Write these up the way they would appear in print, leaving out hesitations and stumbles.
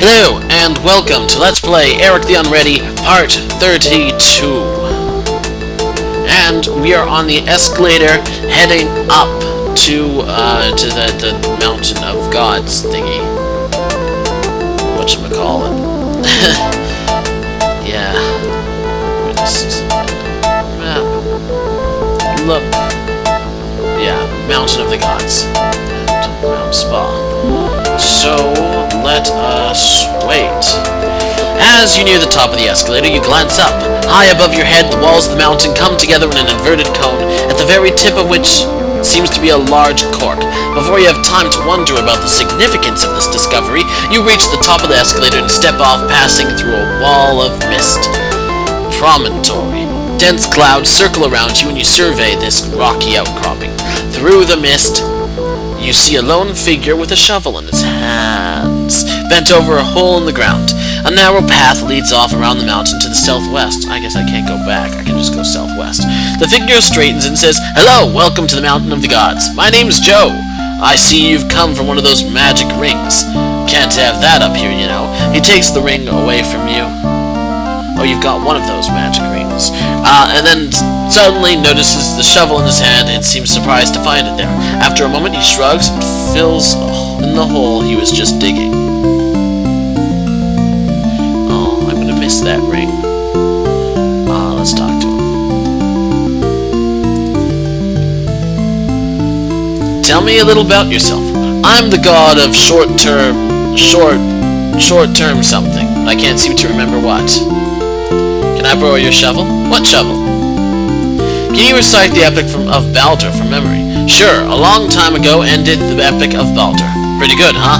Hello, and welcome to Let's Play Eric the Unready, Part 32. And we are on the escalator heading up to the Mountain of Gods thingy. Whatchamacallit. Yeah. Map. Look. Yeah, Mountain of the Gods. And Mount Spa. So, let us wait. As you near the top of the escalator, you glance up. High above your head, the walls of the mountain come together in an inverted cone, at the very tip of which seems to be a large cork. Before you have time to wonder about the significance of this discovery, you reach the top of the escalator and step off, passing through a wall of mist. Promontory. Dense clouds circle around you and you survey this rocky outcropping. Through the mist, you see a lone figure with a shovel in his hands, bent over a hole in the ground. A narrow path leads off around the mountain to the southwest. I guess I can't go back, I can just go southwest. The figure straightens and says, "Hello, welcome to the Mountain of the Gods. My name's Joe. I see you've come from one of those magic rings. Can't have that up here, you know." He takes the ring away from you. Oh, you've got one of those magic rings. And then suddenly notices the shovel in his hand and seems surprised to find it there. After a moment, he shrugs and fills in the hole he was just digging. Oh, I'm gonna miss that ring. Let's talk to him. Tell me a little about yourself. I'm the god of short-term something. I can't seem to remember what. Can I borrow your shovel? What shovel? Can you recite the Epic of Baldur from memory? Sure, a long time ago ended the Epic of Baldur. Pretty good, huh?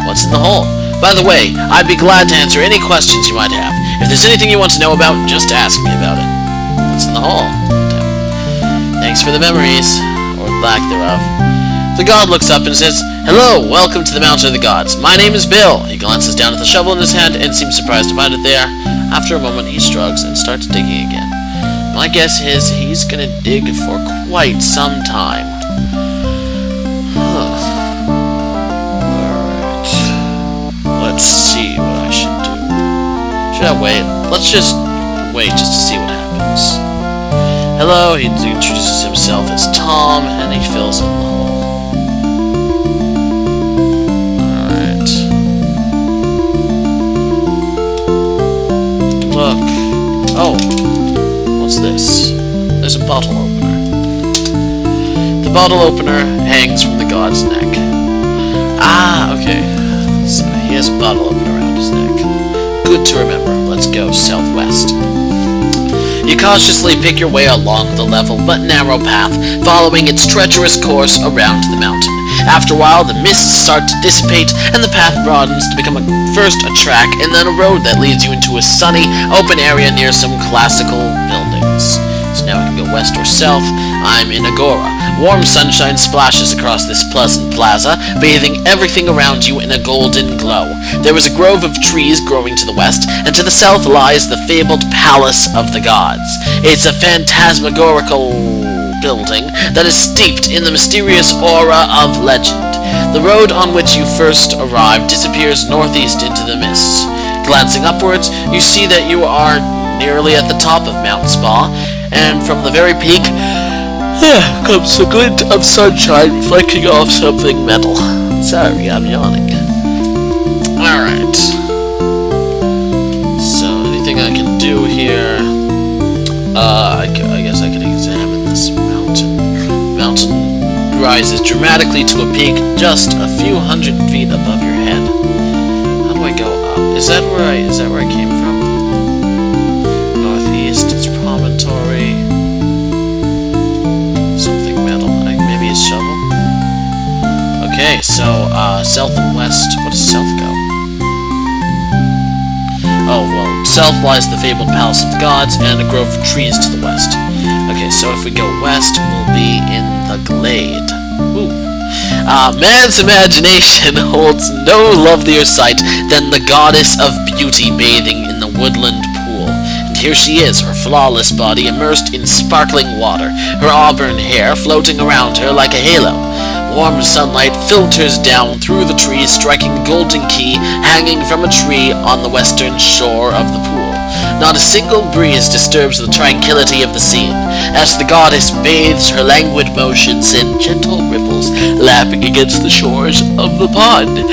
What's in the hole? By the way, I'd be glad to answer any questions you might have. If there's anything you want to know about, just ask me about it. What's in the hole? Thanks for the memories, or lack thereof. The god looks up and says, "Hello, welcome to the Mountain of the Gods. My name is Bill." He glances down at the shovel in his hand and seems surprised to find it there. After a moment, he shrugs and starts digging again. My guess is he's gonna dig for quite some time. Alright. Let's see what I should do. Should I wait? Let's just wait just to see what happens. Hello, he introduces himself as Tom, and he fills in the hole. Look. Oh. What's this? There's a bottle opener. The bottle opener hangs from the god's neck. Ah, okay. So he has a bottle opener around his neck. Good to remember. Let's go southwest. You cautiously pick your way along the level but narrow path, following its treacherous course around the mountain. After a while, the mists start to dissipate, and the path broadens to become first a track, and then a road that leads you into a sunny, open area near some classical buildings. So now I can go west or south. I'm in Agora. Warm sunshine splashes across this pleasant plaza, bathing everything around you in a golden glow. There is a grove of trees growing to the west, and to the south lies the fabled Palace of the Gods. It's a phantasmagorical building that is steeped in the mysterious aura of legend. The road on which you first arrived disappears northeast into the mists. Glancing upwards, you see that you are nearly at the top of Mount Spa, and from the very peak comes the glint of sunshine reflecting off something metal. Sorry, I'm yawning. Alright. So, anything I can do here? I guess I can examine this mountain. The mountain rises dramatically to a peak just a few hundred feet above your head. How do I go up? Is that where I came from? Northeast, it's promontory. Something metal. Maybe a shovel? Okay, so south and west. What does south go? Oh, well, south lies the fabled Palace of the Gods and a grove of trees to the west. Okay, so if we go west, we'll be in the glade. Ooh. Man's imagination holds no lovelier sight than the goddess of beauty bathing in the woodland pool. And here she is, her flawless body immersed in sparkling water, her auburn hair floating around her like a halo. warm sunlight filters down through the trees, striking the golden key hanging from a tree on the western shore of the pool. Not a single breeze disturbs the tranquility of the scene, as the goddess bathes her languid motions in gentle ripples lapping against the shores of the pond.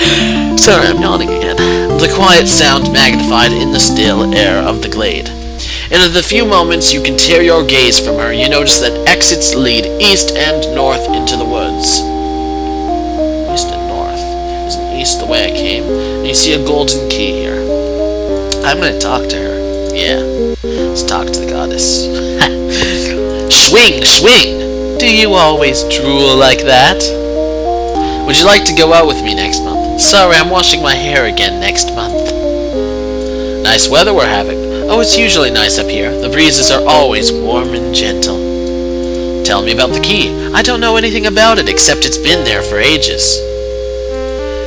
Sorry, I'm yawning again. The quiet sound magnified in the still air of the glade. In the few moments you can tear your gaze from her, you notice that exits lead east and north into the woods. East and north. Isn't east the way I came? And you see a golden key here. I'm gonna talk to her. Yeah, let's talk to the goddess. Swing, swing! Do you always drool like that? Would you like to go out with me next month? Sorry, I'm washing my hair again next month. Nice weather we're having. Oh, it's usually nice up here. The breezes are always warm and gentle. Tell me about the key. I don't know anything about it, except it's been there for ages.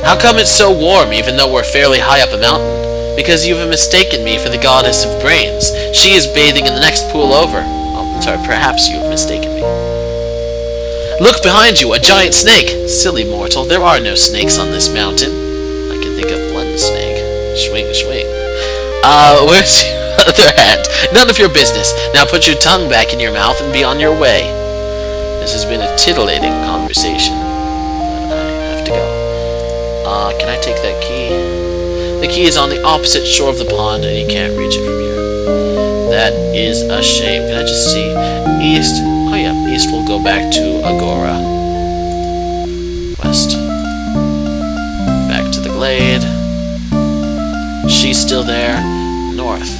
How come it's so warm, even though we're fairly high up a mountain? Because you've mistaken me for the goddess of brains. She is bathing in the next pool over. Oh, sorry, perhaps you have mistaken me. Look behind you, a giant snake! Silly mortal, there are no snakes on this mountain. I can think of one snake. Swing, swing. Where's your other hand? None of your business. Now put your tongue back in your mouth and be on your way. This has been a titillating conversation. But I have to go. Can I take that key? The key is on the opposite shore of the pond, and you can't reach it from here. That is a shame. Can I just see? East. Oh yeah, east will go back to Agora. West. Back to the glade. She's still there. North.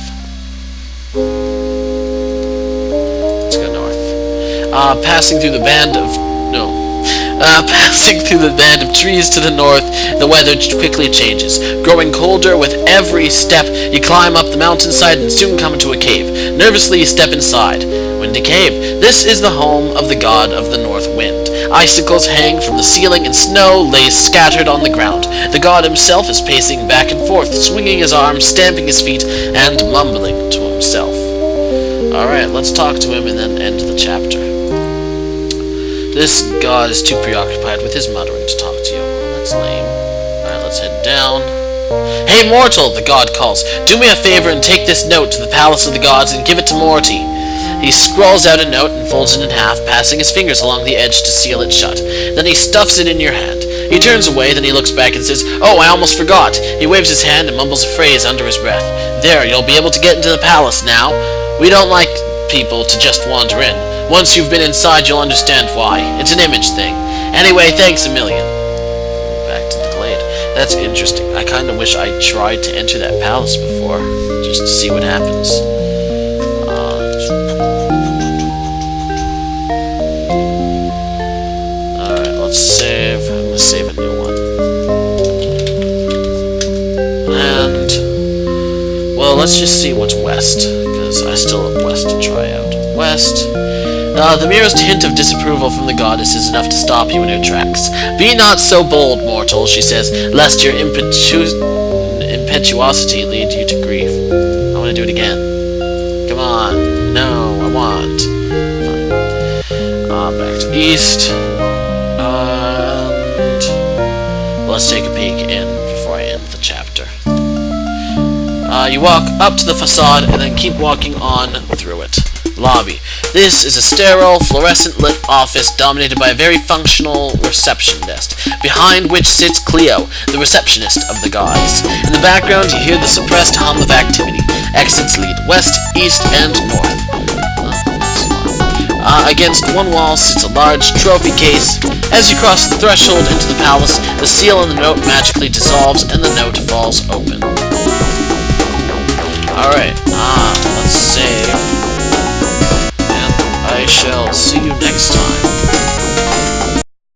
Let's go north. Passing through the band of... No. Passing through the band of trees to the north, the weather quickly changes. Growing colder with every step, you climb up the mountainside and soon come to a cave. Nervously you step inside. Windy Cave. This is the home of the god of the north wind. Icicles hang from the ceiling and snow lays scattered on the ground. The god himself is pacing back and forth, swinging his arms, stamping his feet, and mumbling to himself. Alright, let's talk to him and then end the chapter. This god is too preoccupied with his muttering to talk to you. Well, that's lame. Alright, let's head down. Hey, mortal, the god calls. Do me a favor and take this note to the palace of the gods and give it to Morty. He scrawls out a note and folds it in half, passing his fingers along the edge to seal it shut. Then he stuffs it in your hand. He turns away, then he looks back and says, Oh, I almost forgot. He waves his hand and mumbles a phrase under his breath. There, you'll be able to get into the palace now. We don't like people to just wander in. Once you've been inside, you'll understand why. It's an image thing. Anyway, thanks a million. Back to the glade. That's interesting. I kind of wish I tried to enter that palace before, just to see what happens. Alright, let's save. I'm going to save a new one. And, well, let's just see what's west, because I still have west to try out. West. The merest hint of disapproval from the goddess is enough to stop you in your tracks. Be not so bold, mortal, she says, lest your impetuosity lead you to grief. I want to do it again. Come on. No, I want. Fine. Back to east. And let's take a peek in before I end the chapter. You walk up to the facade and then keep walking on through it. Lobby. This is a sterile, fluorescent-lit office dominated by a very functional reception desk, behind which sits Cleo, the receptionist of the gods. In the background, you hear the suppressed hum of activity. Exits lead west, east, and north. Against one wall sits a large trophy case. As you cross the threshold into the palace, the seal on the note magically dissolves and the note falls open. Alright,